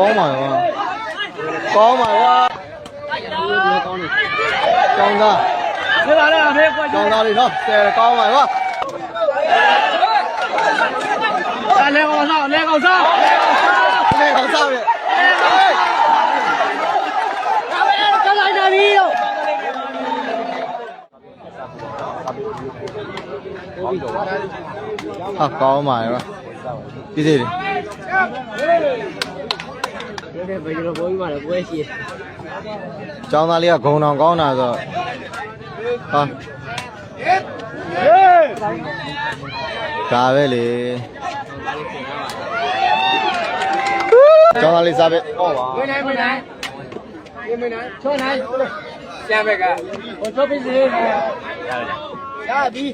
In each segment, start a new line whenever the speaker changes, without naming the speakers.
ကောင်းပါရောကောင်းပါရောကောင်းသားကျောင်းသားလေးနော်ဆယ်ကောင်းပါရောလဲကောင်းစားရဲ့ဟာကောင်းပါရောဒီစီတယ်ဘယ်လိုဘိုးကြီးမှလည်းပွဲရှိကျောင်းသားလေးကဂုံတောင်ကောင်းတာဆိုဟာဒါပဲလေကျောင်းသားလေးစားပဲဟောပါဝင်နိုင်ချောနိုင်ဆရာဘက်ကဟိုချောပစ္စည်းရပြီ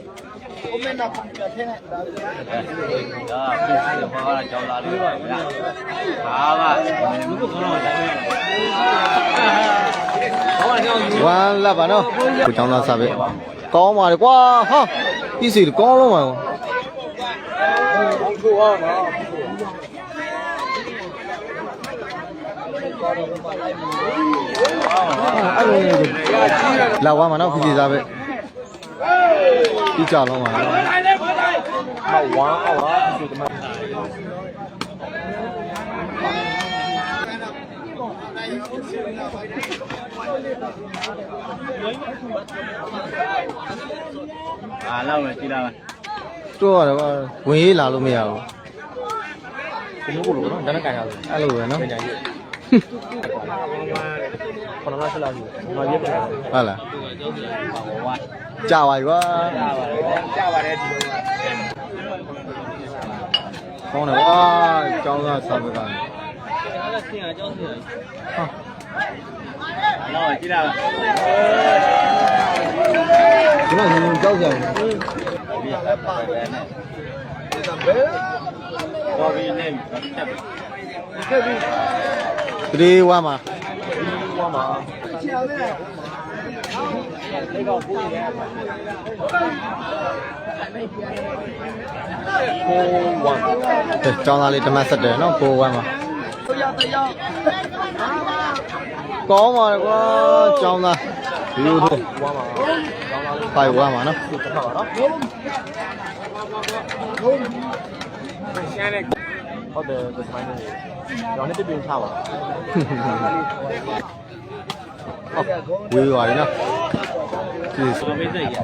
我们那旁边天啊，平时的话叫哪里吧？好吧，如果可能完了吧喏，不讲那啥呗，高嘛的瓜哈，必须的高了嘛。လာဝါမနော်ခီးစားပဲဒီကြလုံးပါဝါဒီကမှာလောက်မယ်ကြည့်လာပါတိုးရတယ်ဝင်ရေးလာလို့မရဘူးဘယ်လိုလုပ်လို့နော်ဒါနဲ့ကန်ရလို့အဲ့လိုပဲနော်ခဏလားဆက်လာပြီမရပြဟုတ်လားကြာပါပြီကွာကြာပါတယ်ဒီကောင်းတယ်ကွာကျောင်းသားစာပေကဆင်းရကျောင်းဆင်းရဟာလောက်ကြည့်လာဒီမှာငုံကြောက်ကြတယ်ဘာဘီနေဒီဝါမှာကျောင်းသားလေးတမတ်ဆက်တယ်နော်ကိုဝမ်းမှာကောင်းပါလေကွာကျောင်းသားဒီလိုထိုးဝမ်းမှာပိုက်ဝမ်းမှာနော်ဟုတ်တယ်ဒီပိုင်းနဲ့ကျောင်းနဲ့ပြင်ချပါဝေးပါနော်ဒီဆိုမေးစိတ်ရ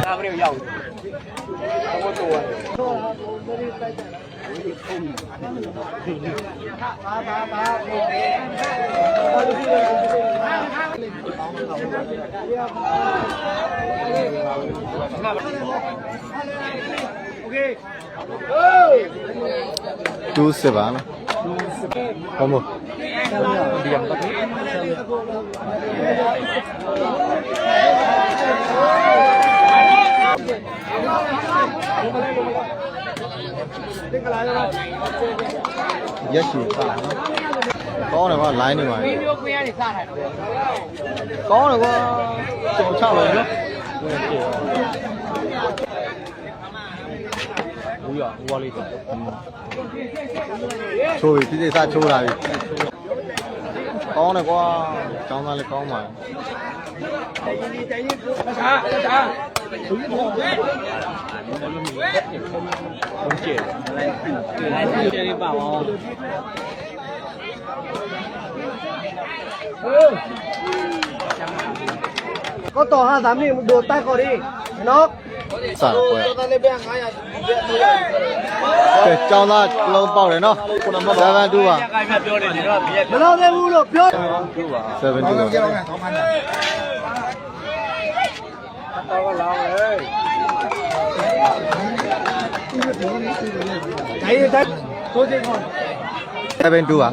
ဒါဘယ်ရောက်ဘောတော့တူးစပါနော်ဟုတ်မို့ဒီရပတ်ရက်ရှိပါကောင်းတယ်ကွာ line နေပါဗီဒီယိုခွင့်ရနေစထားတယ်ကောင်းတယ်ကွာကြော်ချပါနော်ဦးရဦးဝလေးတော့ချိုးပြီပြည့်စချိုးလာပြီကောင်းတယ်ကွာကျောင်းသားလည်းကောင်းပါ
có tỏ ha dám đi đồ tay có đi nó
sao rồi cho ra lâu bao đấy nó seven two à
lâu thêm u được biết
seven two
thấy thấy tôi thấy ngon
seven two à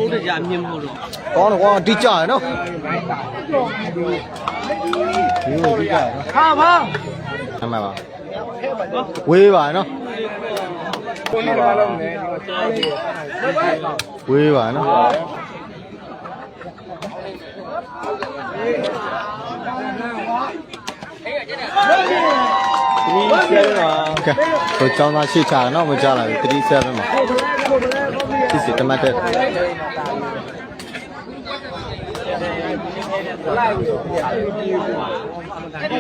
có nó có đi chợ nó
à vâng
em mà bảo quê bài nó quê bài nó ကဲဆိုကျောင်းသားရှိချတာနော်မကြလာဘူး37မှာစစ်တမတ်တဲ့ဟ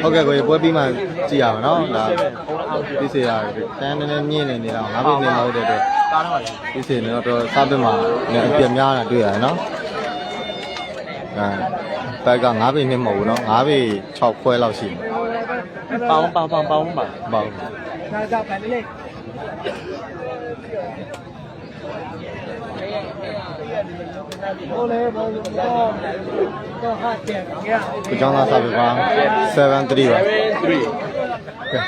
ုတ်ကဲ့ကိုပွဲပြီးမှကြည့်ရမှာနော်ဒါဒီစီရတယ်တန်းနေမြင့်နေနေတာငါးပိတ်နေမဟုတ်တဲ့အတွက်ဒီစီနေတော့စားပစ်မှာအပြည့်များတာတွေ့ရတယ်နော်ဘက်ကငါးပိတ်နဲ့မဟုတ်ဘူးနော်ငါးပိတ်6ခွဲလောက်ရှိတယ်ပေါင်းဒါကြောင့်ပဲလေကိုကျောင်းသားစာပေပါ73ပါ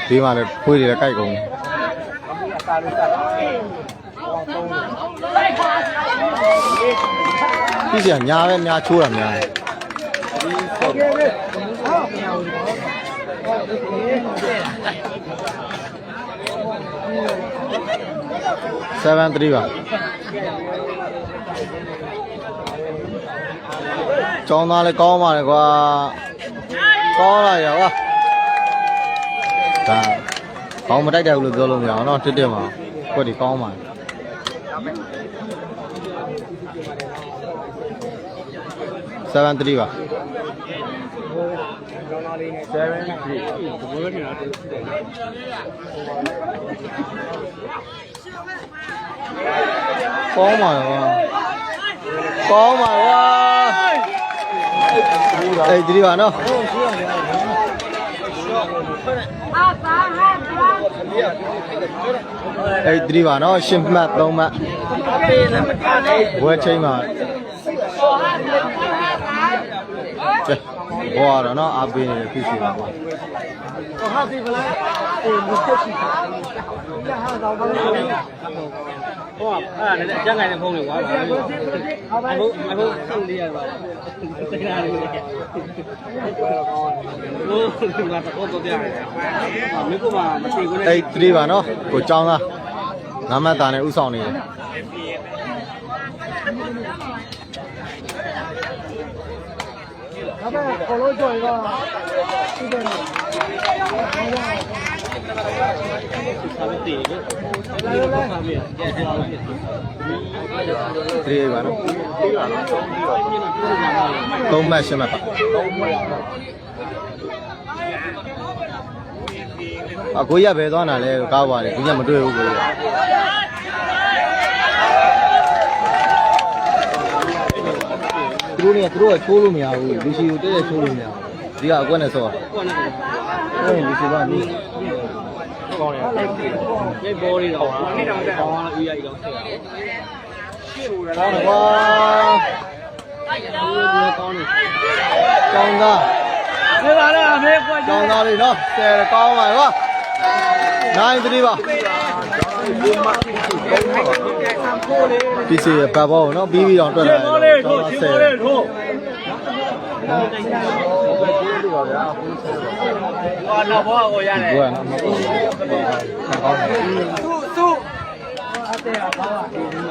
ဒီမှာလည်းဖွေးတယ်ကြိုက်ကုန်ပြီဒီကညာပဲညာချိုးတာများ73ပါကျောင်းသားလည်းကောင်းပါလေကွာကောင်းလာရပါဒါကောင်းမတိုက်တယ်လို့ပြောလို့မရအောင်နော်တစ်မှာကွက်ဒီကောင်းပါ73ပါကောင်းပါရောကောင်းပါကွာအဲ့ဒီပါနော်အဲ့ဒီပါနော်10မှတ်3မှတ်ဘွယ်ချိန်မှာဘောရနော်အပေးနေဖြစ်စီပါကွာဟာဒီဗလားအေးလူချက်ရှိတာဟာတော့ဘာလို့လဲဟောအဲ့ဒါလည်းကြက်ငိုင်တဲ့ဖုန်းလေးကွာအခုဆောင်းလေးရပါတကယ်လေးလို့ဒီကတော့ပြရတယ်မင်းကမမသိဘူးလေအဲ့ဒီပါနော်ကိုចောင်းသားငါမတ်တာနဲ့ဥဆောင်နေတယ်ဒါပေမဲ့ခေါ်လို့ကြော်ရောဒီတယ်ဒီပါနော်သုံးမှတ်ရှင်းမှတ်ပါအကိုရပဲသွားတာလဲကားပါတယ်ဒီညမတွေ့ဘူးကိုသူတို့ကချိုးလို့မရဘူးလူစီကိုတက်တက်ချိုးလို့မရဘူးဒီကအကွက်နဲ့ဆော့ဟုတ်ရင်လူစီကနီးကောင်းတယ်ဒီဘောလေးတော့နေ့တောင်တက်အောင်အေးရည်တော့ဆက်ရကောင်းတယ်ကွာကောင်းသားဒီပါလေအမေကွက်ကောင်းသားလေးနော်ဆယ်ကောင်းပါကွာ93ပါဒီစီဘတ်ဘောနော်ပြီးတော့တွက်လာတယ်တော့ဆယ်ဟာတော့ဘောကိုရတယ်ဘောနော်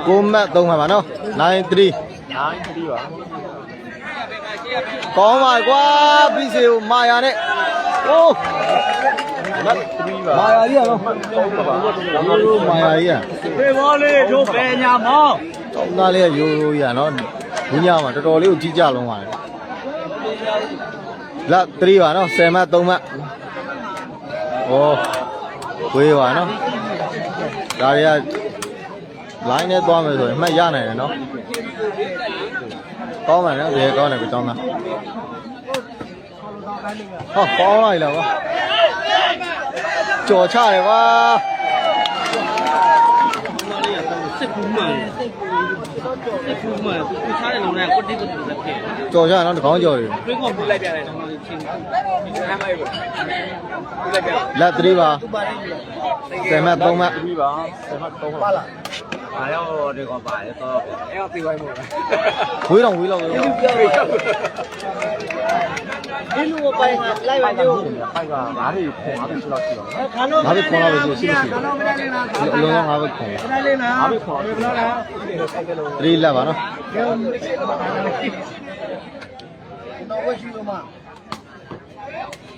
ကိုမတ်3ပါနော်93ပါကောင်းပါကွာပြီးစီကိုမာယာနဲ့အိုးမာယာကြီးရနော်မာယာကြီးရဖေဘောလေးတို့ပဲညာမောင်းတောင်းသားလေးရိုးရိုးရနော်ဒီညမှာတော်တော်လေးကိုကြီးကြလုံးပါတယ်လက်3ပါနော်10မှတ်3မှတ်ဩဝေးပါနော်ဒါတွေက line နဲ့သွားမယ်ဆိုရင်မှတ်ရနိုင်တယ်နော်ကောင်းပါနော်ရေကောင်းတယ်ကိုတောင်းသားဟောကောင်းလိုက်လားကွာကြော်ချတယ်ကွာစစ်ကူမှန်သူချတဲ့လုံးနဲ့ကိုတိကိုတိလက်ခဲ့ကြော်ချနော်တကောင်းကြော်တွေပြင်းကုန်ပြလိုက်ပြတယ်တော့ချင်းဆမ်းမိုက်ပေါ့ပြလိုက်ပြလက်3ပါ10မှတ်3မှတ်3ပါ10မှတ်3ပါလားအားရောဒီကောင်ပါတယ်တော့အဲ့တော့ပြီးသွားမို့ဝေးတော့ဒီလူကိုပိုင်ကလိုက်ပါကြိုးပိုင်ကငါးတွေခွန်ငါးတွေလောက်ရှိတော့ခါတော့ငါးတွေခွန်လောက်လို့ရှိမရှိဘူးအလုံးငါးတွေခွန်ငါးတွေခွန်ဘယ်လိုလဲ3လက်ပါနော်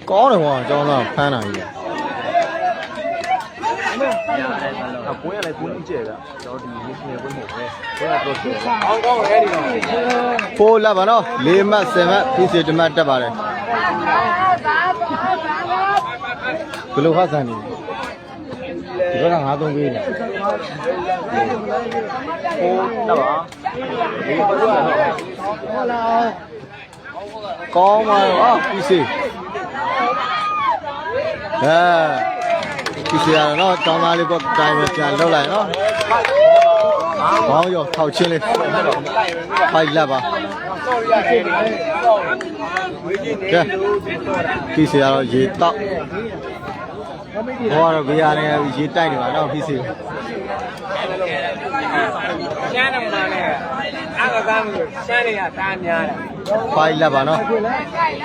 ကောင်းတယ်ကွာကျောင်းသားဖမ်းတာကြီး
ပွဲရလဲပွဲကြီးကျဲဗျကျွန်တော်ဒီ national ပွဲမဟုတ်ပဲပွဲကတော့ကျဲ
ကောင်းကောင်းအဲ့ဒီတော့
ဖိုးလာပါနော်4မှတ်7မှတ်ဖြစ်စီတမှတ်တက်ပါတယ်ဘယ်လိုဖတ်ဆန်နေဒီဘက်က9-3ပေးနေ
ဟိုတော့ပါဒီပွဲကတော့
ကောင်းပါတော့ဖြစ်စီဖြစ်စီရတော့တောင်းသားလေးပေါ့တိုင်းပဲပြန်လောက်လိုက်နော်ဘောင်းရောထောက်ချင်းလေးဖိုက်လက်ပါကဲဖြစ်စီရတော့ရေတောက်ဘောကတော့ဘေးရတယ်ရေတိုက်နေပါတော့ဖြစ်စီ
ရှမ်းတယ်မလားနဲ့အားကစားမလို့ရှမ်းတွေကတားများတယ်
ဖိုက်လက်ပါနော်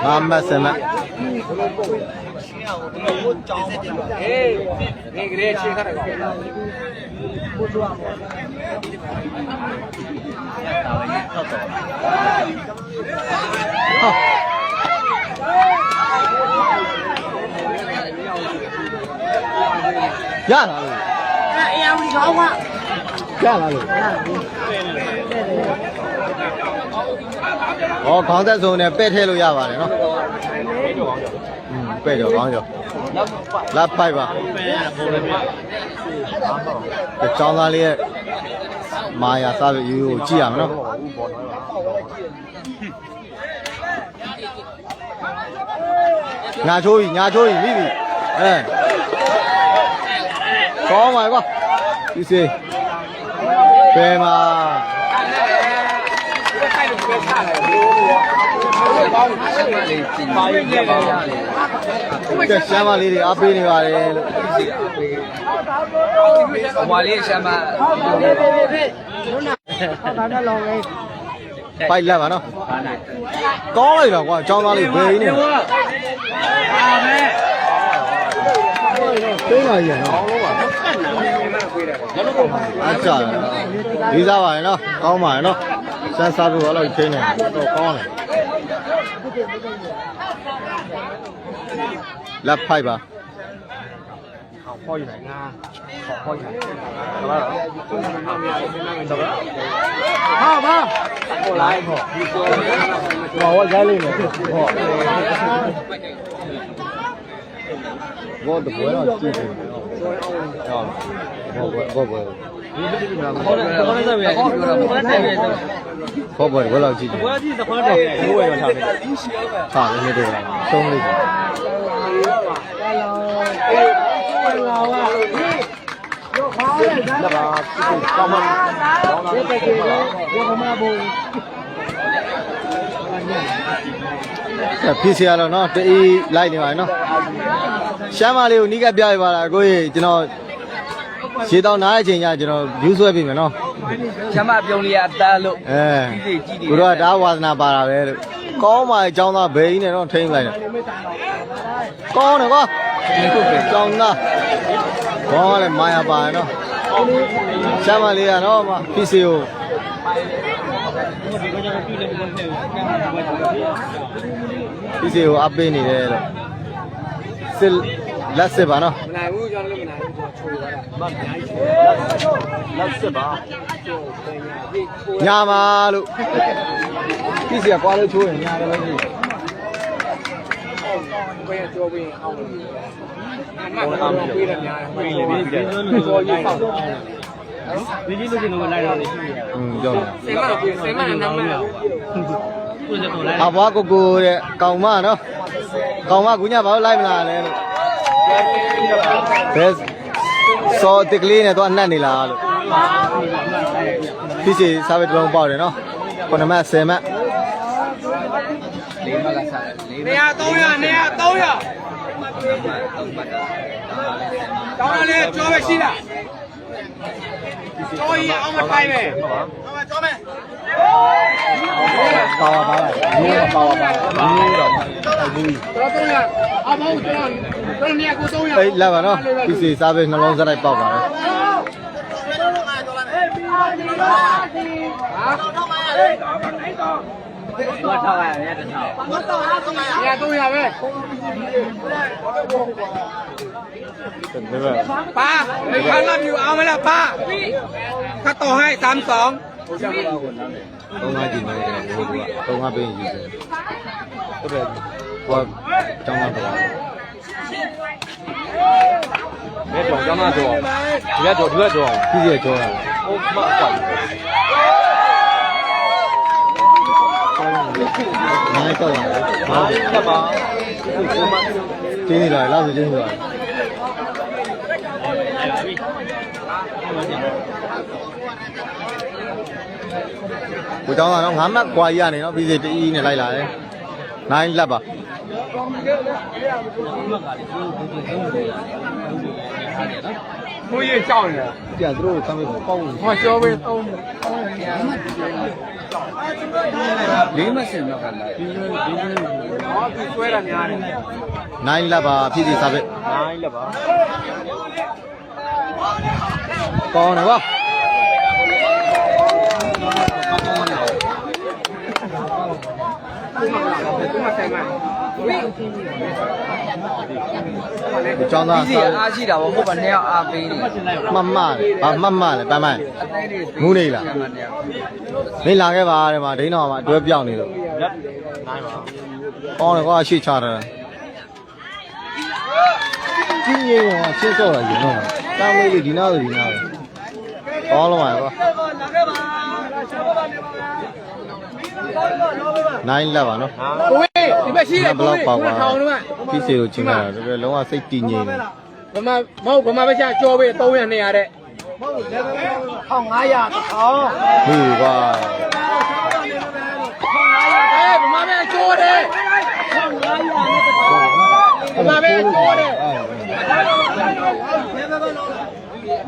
5မှတ်7မှတ်
ဟေးဒီကလေးချင်းခါတယ်ကော
ရလာလို့အေးအောင်ဒီကောင်းကရလာလို့ခေါင်းသက်စုံနဲ့ပဲ့ထဲလို့ရပါတယ်နော်ပဲ့ကြောခေါင်းကြောလက်ပိုက်ပါကျောင်းသားလေးရဲ့မာယာစားပြီးယူကြည့်ရမယ်နော်ညာချိုးပြီမိပြီကောင်းပါကွာဒီစေဘယ်မှာ
ခိုင်လို့ပဲချတယ်ဘိုးဘောင်းရှမ်းမလေးကြည့်ပါရရပါ
ကဲရှမ်းမလေးတွေအားပေးနေပါတယ်လို့
ဟွာလေးရှမ်းမ
ပိုက်လက်ပါနော်ကောင်းလိုက်တာကွာចောင်းသားလေးဘယ်နေလဲပေးပါရနော်အားကြလေးစားပါရနော်ကောင်းပါရနော်စမ်းစားဖို့အဲ့လိုချင်းနေတော့ကောင်းတယ်လက်ဖိုက်ပါ
ခေါ်ယူနိုင်ခေါ်ယူနိုင်ဟုတ်လား
ဟာပါ
ဟိုလိုက်ခေါ်ဟောရလိမ့်မယ်ဟော
ဘောတပွဲတော့ကြည့်တယ်ဘောဘောဘယ်လောက်ကြည့်တယ်
ပွဲကြီးသခွန်းတယ်ဘိုးဝယ်ရထားတယ်
ဟာနေတယ်သုံးလေးပါ
လက်ပါကောင်းမှကောင်းတာဒီကရောခမဘုံ
ဖြစ်စီရတော့နော်တီးလိုက်နေပါနော်ရှမ်းမလေးကိုနီးကပ်ပြရပါလားကိုကြီးကျွန်တော်ရေတောင်းနားတဲ့အချိန်ကျကျွန်တော်ယူဆွဲပြီမယ်နော်
ရှမ်းမပြုံးလေးအသားလို့
ကိုတော့ဒါဝါသနာပါတာပဲလို့ကောင်းပါအကြောင်းသားဘယ်ကြီးနဲ့တော့ထိမ့်လိုက်တယ်ကောင်းတယ်ကွာကြောင်းသားဘောကလည်းမာယာပါနော်ရှမ်းမလေးကနော်ဖြစ်စီကိုဖြစ်စီကိုအပေးနေတယ်လို့စစ်လက်စစ်ပါနော်
မနိုင်ဘူးကျွန်တော်လည်းမနိုင်ဘူးကျွန်တော်ချိုးရတာမနိုင်
လက်စစ်ပါ
ညာမာလို့ဖြစ်စီကကွာလို့ချိုးရင်ညာတယ်လို့ကြည့်
ဘယ်ကြောပြီးအောင်လို့အမှန်တော့ပြေးတယ်များတယ်ပြေးလေပြေးတယ်ကြောကြီးပေါက်
ဒီကြီးလို့ကျွန်တော်လိုက်တော့နေရှိရတယ်
ကြောက်နေ
စင်မနာမည်
အဘွားကိုကိုတဲ့ကောင်မနော်ကောင်မကူညဘာလို့လိုက်မလာလဲလို့ဘယ်စောတကလေးနဲ့တော့အနှက်နေလားလို့ဖြစ်စီစားပဲတလုံးပေါက်တယ်နော်9မှတ်10မှတ်
4မှတ်ကစားတယ်နေရာ300နေရာ300တောင်းလေကြောပဲရှိလားကြောကြီးအောင်မထိုင်ပဲကြောမယ်
ပါဝါပါလိုက်ဘူးပါဝါပါဘူးတော့ဘူး
တော့300အမောကျွန်တော်နေရာကို300
အေးလာပါနော်ဖြစ်စီစားပဲနှလုံးစလိုက်ပေါက်ပါတယ်
ဘာထောက်ရလဲတထောက်ဘာတော့ရ300ပဲ
ป้าไอ้พันรับอยู่เอาไหมล่ะป้าถ้าต่อให้32
3 5ကြည့်နေတယ်ဘိုးက3 5ပေးယူတယ်ဟုတ်တယ်ကိုကကျောင်းသားတော့
မဲတော်ကျောင်းသားတော်ဒီကတော်ဒီကတော်
ကြီးကြီးကျော်တာ
ဟုတ်မှကွာ
နိုင်တော့လာဘာ
တက်ပါကိုမ
ကျင်းနေလာလောက်ဆိုကျင်းနေလာကိုကျောင်းသားတော့9မှတ်ကွာရနေနော်ပြီးစီတအီးနဲ့လိုက်လာတယ်9လက်ပါ
ကိုကြီးကြောက်နေတယ်
ပြသူတို့ကမ်းပေးပေါ့
ဟောကျော်ပဲသုံး
လေးမစင်တော့ကလာဒီလို
ဟောသူဆွဲတာများတယ်
9လက်ပါဖြစ်စီစားပဲ
နိုင်လက်ပါ
ကောင်းတယ်ကွာ
သူမဆိုင်မှာ
ကိုကျောင်းသား
ဒီအားရှိတာဗောဟုတ်ပါနှစ်ယောက်အားပေးနေ
မမဘာမမလဲပန်းပန်းငူးနေလားမင်းလာခဲ့ပါတဲ့မှာဒိန်းတော်မှာအတွဲပြောင်းနေလို့
နိုင်ပါ
ကောင်းတယ်ကွာရှေ့ချတာကြီးကြီးရောရှင်းစော့လာရင်တော့တောင်းလေးဒီနားဆိုဒီနားပဲကောင်းလုံးပါကွာ9လက်ပါနော်
ကိုဝေးဒီဘက်ရှိတယ်
ဘ
ကို
လောက်
ဝေး
ပါ
ကို
ပါ
ထောင်တော့
ပြီးစီကိုချင်းလာတာတော်တော်လုံးဝစိတ်တည်ငြိမ်နေ
ဗမာမဟုတ်ဗမာပဲချကျော်ပဲ300 200တဲ့
1500တစ်ထောင်
ဟေးကွာ
ဗမာပဲကျော်တယ်ဗမာပဲကျော်တယ်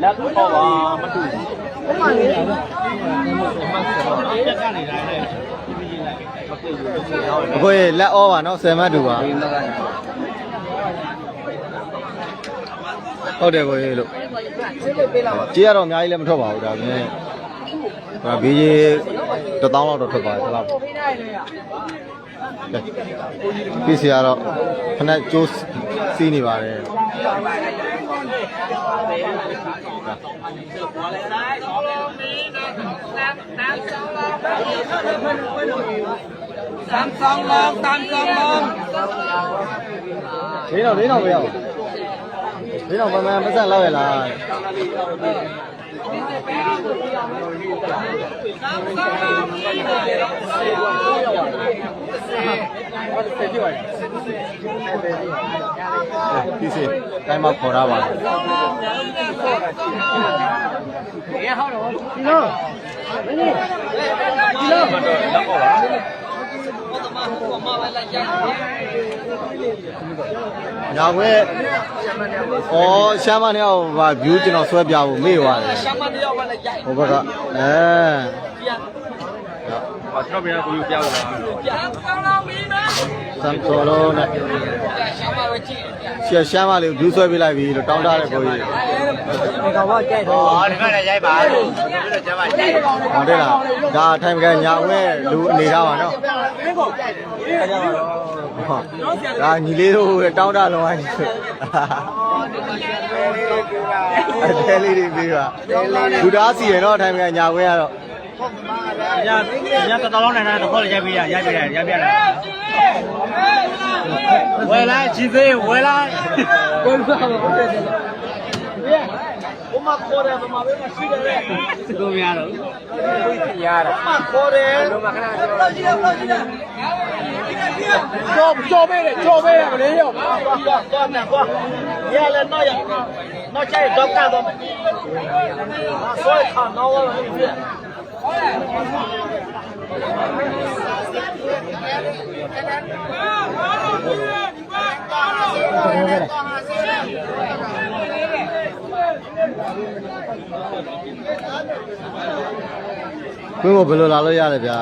လက်တော့ပါမတူ
ဟုတ်ပါလေ
အကိုလက်ဩပါနော်10မှတ်တူပါဟုတ်တယ်ကိုရေလို့
စစ်လို့ပေးလာပါ
ကြေးရတော့အများကြီးလည်းမထွက်ပါဘူးဒါပြင်ဒါဘေးကြီး1000လောက်တော့ထွက်ပါတယ်ဒီလောက်ပြီးစီရတော့ခဏကျိုးစီးနေပါတယ်
32ลอง32ลอง
ဘေးတော့ဘေးတော့မရဘူးဘေးတော့မမှန်မဆက်လောက်ရလား ဒီစီတိုင်းမှာခေါ်ရပါ
ဒီနော်မင်းဒီနော်
ညာခွဲဩရှာမနဲ့ဗာ view ကျွန်တော်ဆွဲပြဖို့မေ့သွားတယ်ရှာမနဲ့ရောက်ပါလိုက်ဟိုဘက်ကအဲ
ဟောကျွန်တော်ပြန်ကိုယူပြလို့လား
စံစောလုံးနဲ့ရှာမလေး view ဆွဲပေးလိုက်ပြီလို့တောင်းထားတဲ့ကိုကြီး
ဒီကောင်ကကြိုက်တော့
ဟောဒီဘက်လည်းရိုက်ပါလို့ကျွန်တော်ကျမ်းပါရိုက်ပါ
ဟောတဲ့လားဒါထိုင်ကညာခွဲလူအနေထားပါနော်ဒါညီလေးတို့တောင်းတလုံးအိုင်းအဲလေးတွေပြီးပါလူသားစီရနော်ထိုင်ကညာခွဲကတော့
ညတော်လုံးနဲ့တော့ခေါ်ရိုက်ပေးရရိုက်ပေးဝယ်လိုက်ជីသေးဝယ်လိုက်
ကိုယ်စားဟုတ်တယ်ဘုမခေါ်တယ်ဘုမပဲမရှိတယ်လေ
စကူများတော့
ရတာမခေါ်တယ်
လုံးမခဏ
ကျော်ပေးတယ်ကျော်ပေးရမလေးရောသွားမယ်ကွာရလဲတော့တော့ကျဲတော့ကတော့ဆွဲခါတော့လို့ပြ
ကွင်းကိုဘယ်လိုလာလို့ရလဲဗျာ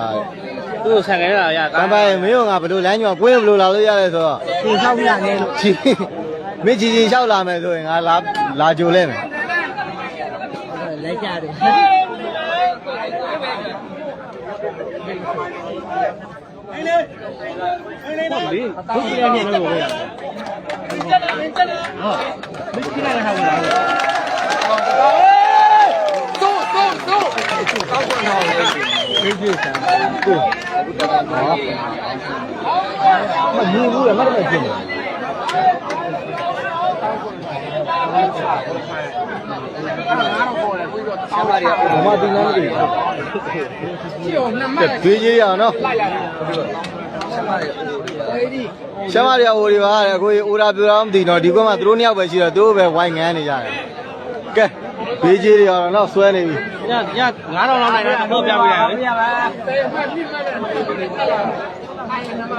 သူ့ဆန်ခဲလာရ
။ဘာပဲမင်းတို့ငါဘယ်လိုလမ်းညောကွင်းဘယ်လိုလာလို့ရလဲဆိုတော့
ဒီဆောက်ရနေလို့
မင်းကြီးကြီးလျှောက်လာမယ်ဆိုရင်ငါလာကြိုလဲမယ်
လဲကြတယ်
ဟုတ်လေသူ့ပြန်နေလို့ပဲ ဘူးလေမတ်တယ်ပြင်တယ်မမတင်နေတယ်
တွေးကြီးရအောင်နော်ရှမ်းမရဟိုတွေပါတဲ့ကိုအိုရာပြတော့မသိတော့ဒီကွက်မှာသူတို့နှစ်ယောက်ပဲရှိတော့သူတို့ပဲဝိုင်းငန်းနေကြတယ်ကဲတွေးကြီးတွေအောင်တော့ဆွဲနေပြီ
ည9000လောက်နိုင်တော့တော့ပြပေးရတယ်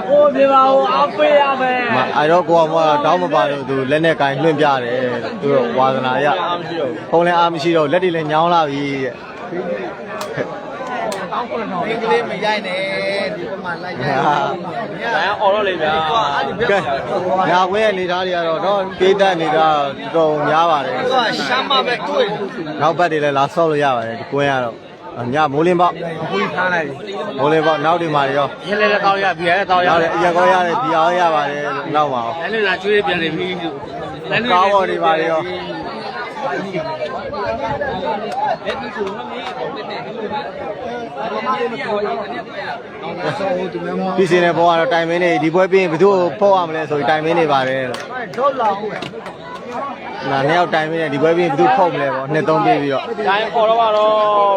โอ้ပြပါဦးအပေးရမယ်
အဲ့တော့ကိုကမှတောင်းမပါလို့သူလက်နဲ့ကင်လွှင့်ပြတယ်သူတို့ဝါသနာရဖုံးလည်းအားမရှိတော့လက်တွေလည်းညောင်းလာပြီတဲ့
မင်းကလေးမရိုက်နဲ့ဒီဘက်မှာလိုက်ရိုက်
ဒါအော်တော့လေဗျာ
ကဲညာခွဲအနေသားတွေကတော့တော့ပေးတတ်နေတာတော်များပါတယ်
သူကရှမ်းမပဲတွေ့
နောက်ဘက်တွေလည်းလာဆော့လို့ရပါတယ်ဒီကွင်းကတော့ညမိုးလင်းပေါက်
အခုထားလိုက်
မိုးလင်းပေါက်နောက်တွေမှာရော
ရဲလဲတောက်ရပြရဲတောက်
ရတယ်အရက်ကောရတယ်ပြအောင်ရပါတယ်နောက်ပါအောင်
လည်းလာကျွေးပြန်နေပြီ
ကားပေါ်တွေပါရောပြည်စင်တဲ့ဘောကတော့တိုင်မင်းနေဒီပွဲပြီးရင်ဘယ်သူ့ကိုဖောက်ရမလဲဆိုပြီးတိုင်မင်းနေပါတယ်
တော့လောင်
နားရောက်တိုင်မင်းနေဒီပွဲပြီးရင်ဘယ်သူ့ဖောက်မလဲပေါ့နှစ်သုံးပြေးပြီးတော့
တိုင်ခေါ်တော့ပါတော့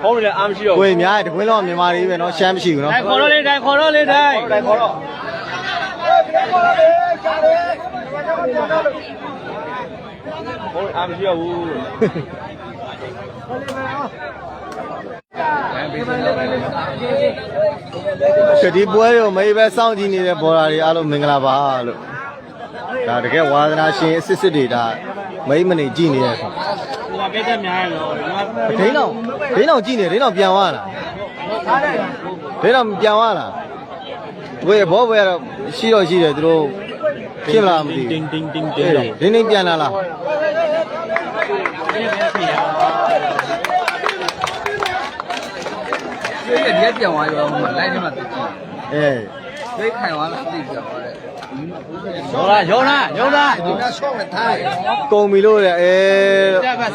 ဖုံးလည်းအားမရှိတော့
ကိုယ်များတကွင်းလုံးမြန်မာတွေပဲနော်ရှမ်းမရှိဘူးနော်
တိုင်ခေါ်တော့လေတိုင်ခေါ်တော့လေတိုင်ခေါ်တော့ဘုံအားမရှိဘူး
ဒီပွဲကိုမေးပဲစောင့်ကြည့်နေတဲ့ဘော်လာတွေအားလုံးမင်္ဂလာပါလို့ဒါတကယ်ဝါသနာရှင်အစ်စ်တွေဒါမိမနေကြည့်နေရဆို
ဟိုကပြတ်များရတော့
ဒိန်းအောင်ကြည့်နေဒိန်းအောင်ပြန်သွားလားဒိန်းအောင်ပြန်သွားလားဝေဘောဘွယ်ကတော့ရှိတော့ရှိတယ်သူတို့ဖြစ်မလားမသိဘူး
တင်းတင်း
ဒိန်းပြန်လာလား
ဒီကပြန်သွားရောလိုက်နေမှာသိကြည့်သိခိုင်သွားလားသိကြပါရဲ့
ရောလား
ဒီမှာရှော့မထား
ကုံပြီလို့လေ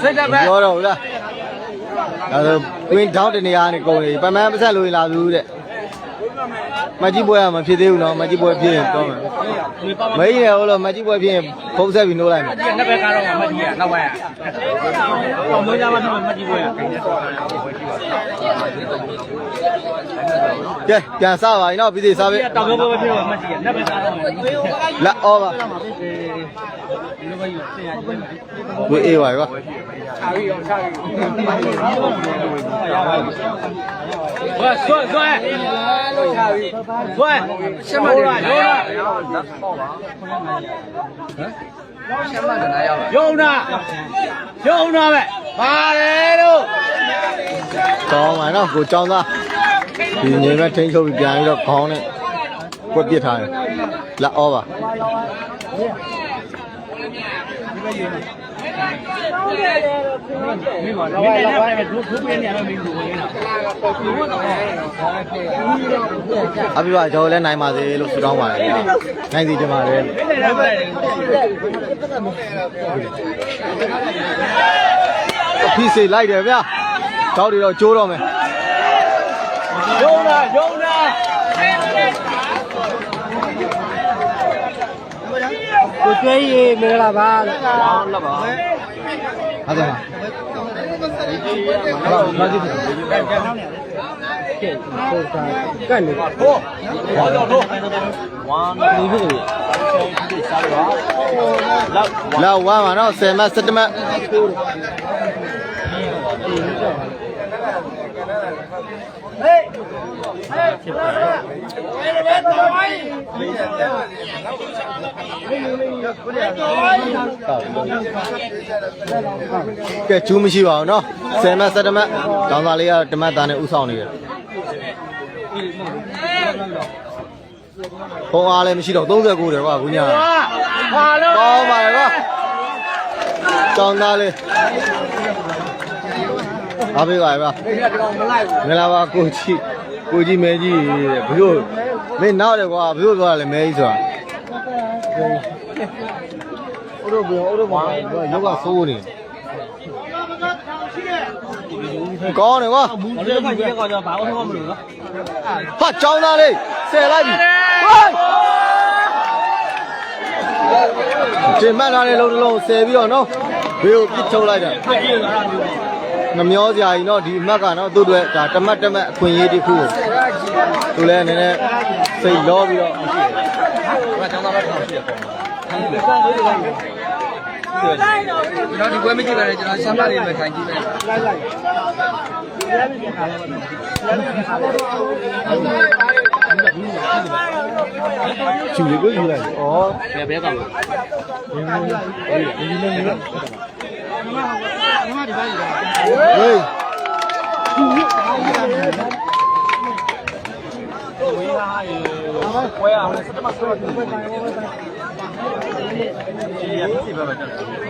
စိတ်တက်ပဲ
ပြောတော့လားဒါဆိုကွင်းထောင်းတနေရာနေကုံနေပမန်းပဆက်လို့လာဘူးတဲ့မကြီးပွဲကမဖြစ်သေးဘူးနော်မကြီးပွဲဖြစ်ရင်တော့မယ်မကြီးရဟုတ်လို့မကြီးပွဲဖြစ်ရင်ဖုံးဆက်ပြီးနှိုးလိုက်မယ်
ဒီနှစ်ဘက်ကတော့မကြီးရနောက်ပိုင်းတော့မွေးကြမှာဖြစ်မကြီးပွဲက
ကဲပြန်စားပါရင်တော့ပြည်စီစားပြီ
တောင်ပြောပွဲဖြစ်တော့မကြီးရနှစ်ဘက်ကတော့
လက်အောပါဝေးအေးပါကွာ
ဝါဆွဲဆွဲရှမရောလား
ရှမ်းမကနားရောက်
ယုံနာပဲပါတယ်လို့
ကောင်းပါနော်ကိုចောင်းသားဒီငိမ်မဲ့ထိန်းချုပ်ပြီးပြန်ပြီးတော့ခေါင်းနဲ့ကွက်ပစ်ထားတယ်လက်အောပါအပြပါကျွန်တော်လည်းနိုင်ပါစေလို့ဆုတောင်းပါတယ်နိုင်စီတင်ပါတယ်အဖိစေလိုက်တယ်ဗျာတောက်တွေတော့ကျိုးတော့မယ်
ယုံနာကိုကျွေးရေမင်္ဂလာပါလို့ဟောလက်ပါ
ဟုတ်တယ်
မကြည့်ဘူးကန်နေဟို1 2 3
လောက်ဝမ်းပါတော့10မှတ်17မှတ်ကဲကျူးမရှိပါဘူးเนาะ10မှတ်17မှတ်တောင်းသားလေးကတမတ်သားနဲ့ဥဆောင်နေတယ်ဖုံးအားလည်းမရှိတော့39တယ်ကွာခုညာ
ဟာလို့
ကောင်းပါလေကွာတောင်းသားလေးအားပေးပါဗျာမလာပါကိုကြီးမဲကြီးတဲ့ဘလို့မင်းနောက်တယ်ကွာဘလို့ပြောရလဲမဲကြီးဆိုတာ ဥရောပဥရောပယောဂဆိုးနေကောင်းတယ်ကွာ
ဘူးလေးကကြီးကတော့ဘာလို့မလို့နော်
ဟာကြောင်းသားလေးဆယ်လိုက်ပြီတင်မှတ်ထားတဲ့လုံးတစ်လုံးဆယ်ပြီးတော့နော်ဘေးကိုပြစ်ထုတ်လိုက်တာနှမျောစရာကြီးနော်ဒီအမက်ကနော်သူ့အတွက်ဒါတမတ်အခွင့်အရေးတစ်ခုကိုသူလည်းနည်းနည်းစိတ်လောပြီးတော့မရှိဘူးကျောင်းသားပဲထောင်ရှိရပေါ့ကျွန်တော်ဒီပွဲမကြည့်ပါနဲ့ကျွန်တော်ရှမ်းပါလေးပဲခိုင်ကြည့်မယ်ချူလေးကိုယူလိုက်ဩဘယ်ကောင်လဲဟေး
ပွဲအောင်စတမဆော့တယ်ပွဲတိုင်းပွဲတိုင်းဒီရစီပဲပဲတက်တယ်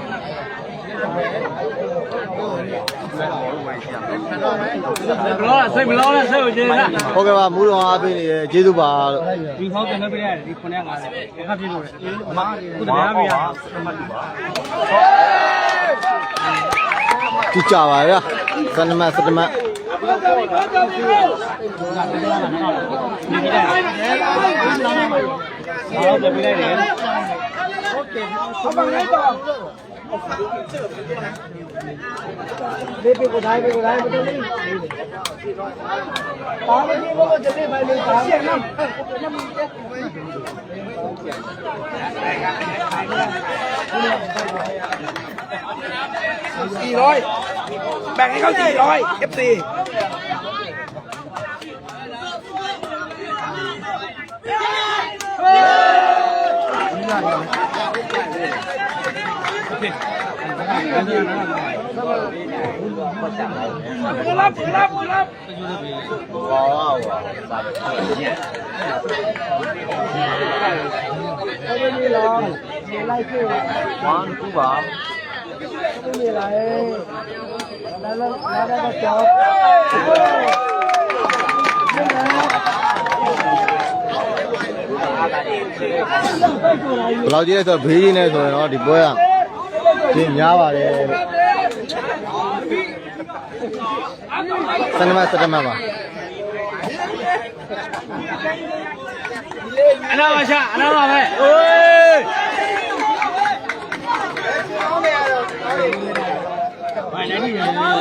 ဘလောလားစိတ်ဘလောလားစိတ်ကိုကျေးဇူးလား
ဟုတ်ကဲ့ပါမူတော်အားပေးနေတယ်ကျေးဇူးပါလို့
ဒီဟောက်ကနေပြရတယ်ဒီ950အခါပြလို့အမကုသများပြရ
ကြည့်ကြပါဗျာစနမတ်
ဒီပြတယ်ဟုတ်တယ်ပြလိုက်တယ်โอเคဟုတ်ပါမယ်တော့ဘေးကိုတိုင်းမတော်ဘူးပါမကြီးဘောတည်းပဲလေပါရှင်းနော်400แบ่งให้เขา400 FC
ဘယ်လောက်ကြီးလဲဆိုတော့ဘေးကြီးနေဆိုရင်တော့ဒီပွဲကဒီများပါတယ်စနမတ်ပါ
အနာပါရှာအနာပါပဲโอ้ย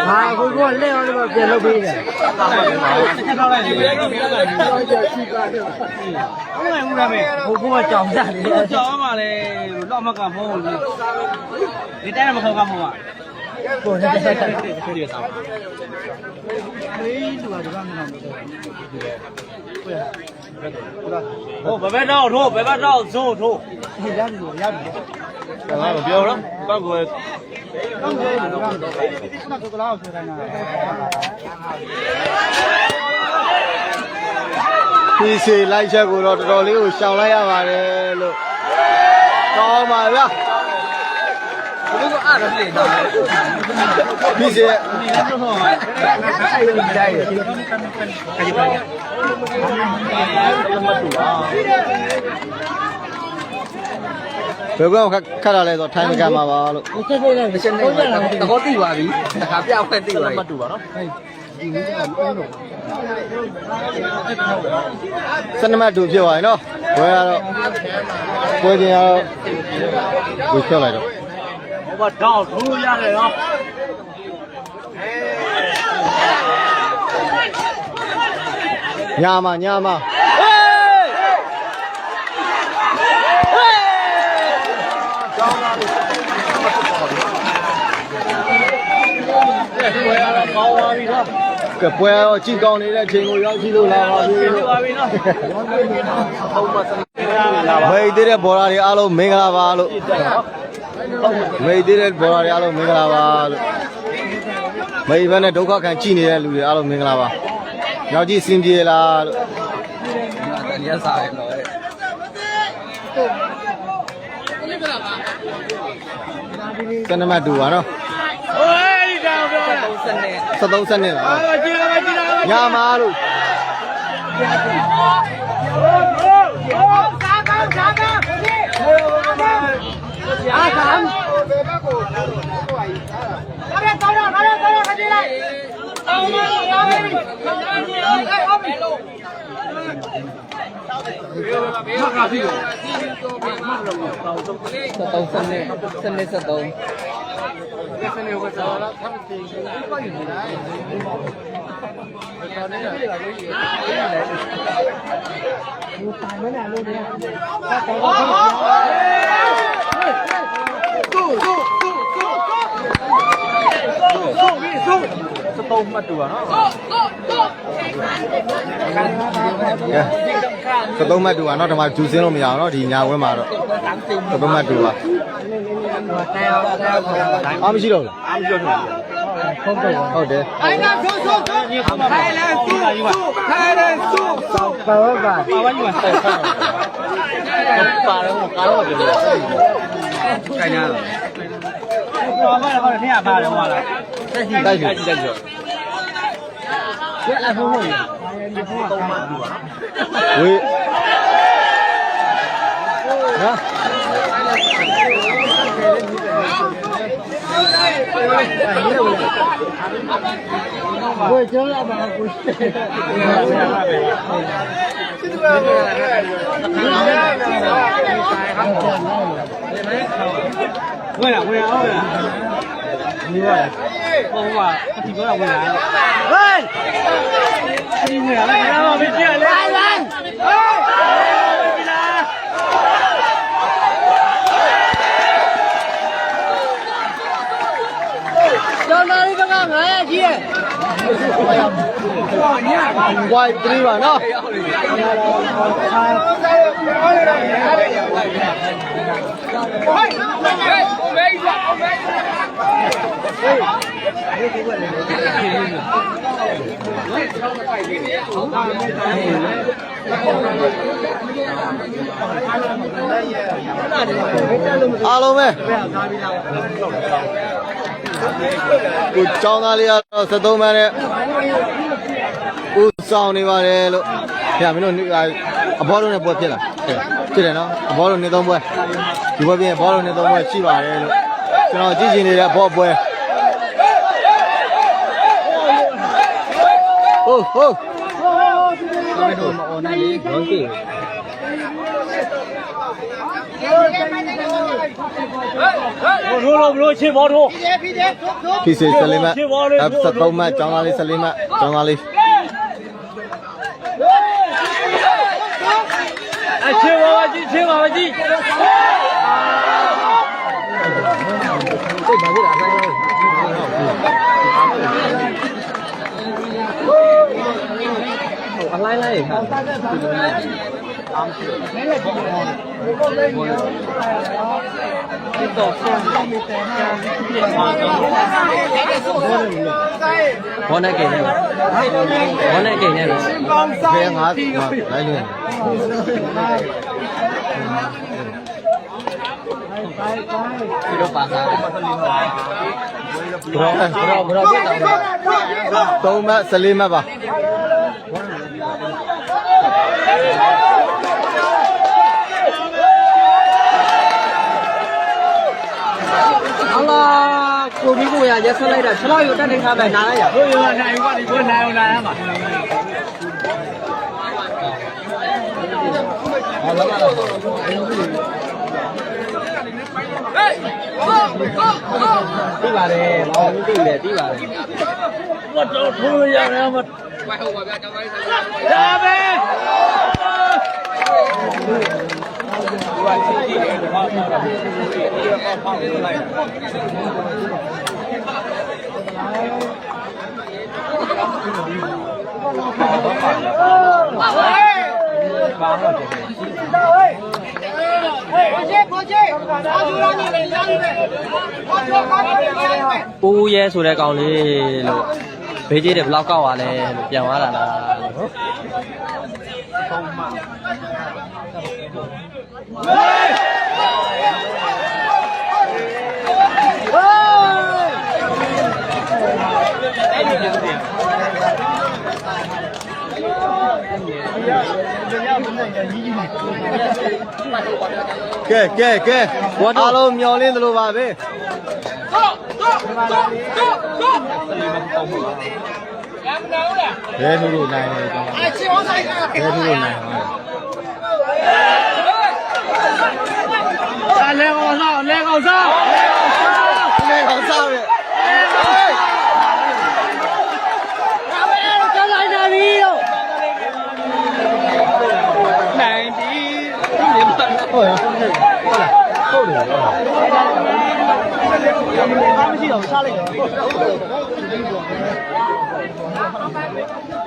ဟာကိုကလက်အောင်လည်းပြန်လုပ်ပေးတယ်။ထောက်လိုက်တယ်။ပြောကြရှိပါတယ်။ဟုတ်တယ်ဦးရမေ။ဘိုးကကြောင်ကြတယ်။ကြောင်မှလည်းတော့မကမဟုတ်ဘူး။ဒီတိုင်းမခေါ်ကမဟုတ်ပါ။ကိုယ်နဲ့ဆက်ဆက်ဆွေးရဆောင်။ဘေးလူကဒီကမှမဟုတ်ဘူး။ဟိုဘယ်ဘက်တော့ထိုးဘယ်ဘက်တော့ဇိုးထိုး။ဒီရတယ်လို့ရတယ်။ဘာလို့ပြောတော့။ကောက်ကို
ဒီစီလိုက်ချက်ကိုတော့တော်တော်လေးကိုရှောင်လိုက်ရပါတယ်လို့ကောင်းပါဗျာဘယ်လိုအားရလဲတော့ဒီစီ
ဒီလည်းတော့ဟောအဲ့ဒီတိုင်းခကြီးပါမတူပါ
ဘယ်ကောင်ခတ်တာလဲဆိုထိုင်းမကန်ပါပါလို့
ဆက်ပြလိုက်ဆက်နေတော့သိပါပြီတခါပြောက်ဖက်သိပါပြီမတူပါနော်
စနမတ်တူဖြစ်သွားရင်နော်ဘွဲကတော့ပွဲချင်းကတော့ကိုချော့လိုက်တော့
ဟိုကတော့ထိုးရတယ်နော်
ညာမကပွဲတော့ကြည့်ကောင်းနေတဲ့အချိန်ကိုရောက်ရှိလို့လာပါပြီလို့မိတ်သေးတဲ့ဘော်လာတွေအားလုံးမင်္ဂလာပါလို့မိတ်သေးတဲ့ဘော်လာတွေအားလုံးမင်္ဂလာပါလို့မိတ်ဘက်နဲ့ဒုက္ခခံကြည့်နေတဲ့လူတွေအားလုံးမင်္ဂလာပါရောက်ကြည့်စင်ပြေလားလို့
တရားစားရတော့
စနမတ်တူပါနော်
ဟိုးဒီကောင်ပြောတာ
73စနစ်လား
ကြည့်လာ
ညာမာလို့
စားကောင်း
13မှတ်တူอ่ะเนาะဒီမှာဂျူစင်းလို့မရအောင်เนาะဒီညာဝင်းမှာတော့13မှတ်တူอ่ะအားမရှိတော့ဘူးအားမရှိတော့ဟုတ်တယ်
ထိုင်လန်สู้ထိုင်လန်สู้ပါဝါပါယူပါ
ပါတော့ကားတော့ပြောတယ်ခိုင်ညာတော့ဘာလဲဘာလဲထင်ရပါတော့ဟာလားတက်ကြည့်ရအဖုံးဟုတ်ရ
ဝေးဟာ
ဝေးကျောင်းလာပါကို
ဝင်လာဝင်အောင်လာဒီပါဟိုကအတီပြောတာဝင်လာဟေးဒီဝင်လာလည်းမဖြစ်ရလေဟေး
ကျောင်းသားလေးက900ကြီးရဲ့
ဝိုင်3ပါเนาะအားလုံးပဲကိုចောင်းသားလေးကတော့73မှန်းနဲ့ဦးဆောင်နေပါတယ်လို့ခင်ဗျာမင်းတို့အဘောလုံးနဲ့ပွဲဖြစ်လာဖြစ်တယ်နော်အဘောလုံးနေ3ပွဲဒီပွဲပြင်ဘောလုံးနေ3ပွဲရှိပါတယ်လို့ကျွန်တော်ကြည့်ချင်နေတဲ့ဘောပွဲဟုတ်မင်းတို့မအော်နိုင်လေဘောကြည့်
ဘလို့ချေဘောတို့
ဖြစ်စေ14မှတ်73မှတ်ကျောင်းသားလေး14မှတ်ကျောင်းသားလေး
အချေဘောပါကြီးချေပါပါကြီး
စိတ်ပါဘူးလားအလိုက်လိုက်ခါဘောနဲ့ကိန်းနဲ့ဘောနဲ့ကိန်းနဲ့ဘယ်ငါလိုက်နေဒီတော့ပါစားတယ်ဘရောပြတ်တော့3မှတ်14မှတ်ပါကိုပြီးကိုရရက်ဆက်လိုက်တာ6လောက်ရတက်နေခါပဲနားလိုက်ရ
ကိုရနိုင်ကဒီကိုနိုင်အောင်လာရမှာ
ပြီးပါတယ်မောင်ပြီးတယ်ပြီးပါတယ်
မတော်ထိုးရရမှာဟုတ်ပါဗျာကျောင်းသားလေးဒါပဲ
ပူရဲဆိုတဲ့ကောင်လေးလို့ဘေးကြီးတယ်ဘလောက်ကောက်သွားလဲလို့ပြန်သွားတာလားဟုတ်
ဟ
ကဲအားလုံးမျောလင်းသလိုပါပဲဘယ်သူတို့နိုင်လဲကျွန်တော်ဘယ်သူတို့နိုင်လဲ
လဲကောင်စားလဲကောင်စား
လဲကောင်စားရဲ့
ကျောင်းလိုက်တာပြီတော့နိုင်ပြီ
ဟုတ်လားဟုတ်တယ်
အားမရှိတော့စားလိုက်